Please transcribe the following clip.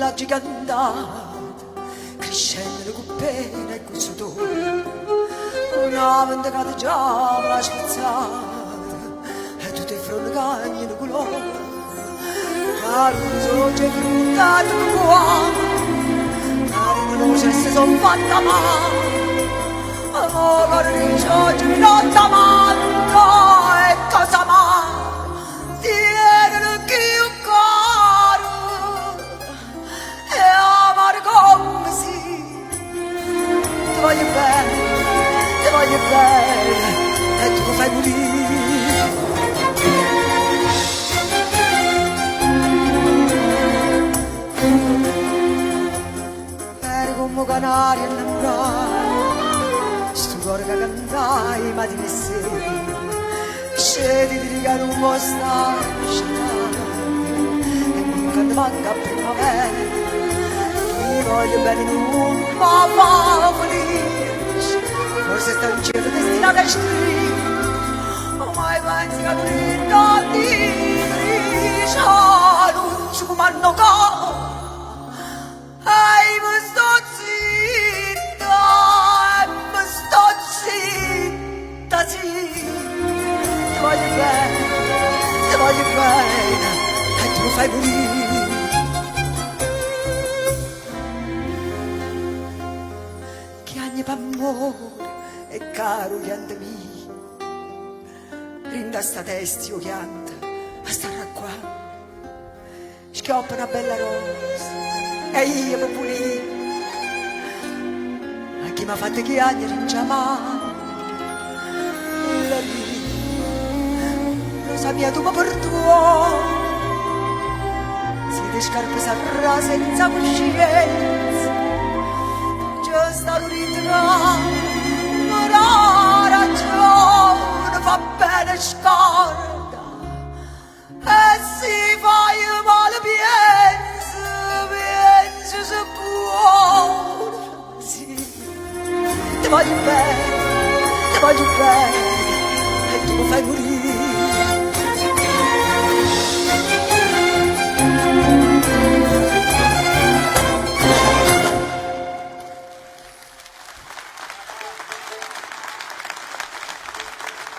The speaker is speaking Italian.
la gigantata crescendo cuppe nel cussuto una vendicata già la spezzata e tutte fronte cagne di colore caruso c'è frutta tutto qua non si sono fatta male amore di oggi mi notta manco e cosa mai tiene chi un caro e amare come si ti voglio bene e tu lo fai morire eri come canario innamorato sto cuore che cantai ma di me sei scedi di rigare un po' sta città e nunca ti manca primavera ti voglio bene non ma fa felice forse sta in cielo destinata a scrivere ormai pensi che tu non ti dici non ci comando cosa mi sto zitta sì ti voglio bene e tu lo fai morire che ogni amore è caro chianta mia rinda sta testa io chianta a stare qua schioppa una bella rosa e io mi pulire a chi mi ha fatto chiagnere in giamano rosa mia tu mi portò siete scarpe sarà senza coscienza già stato ritratto ora ragione fa bene scorda e si fa io male penso se può sì ti voglio bene e tu mi fai morire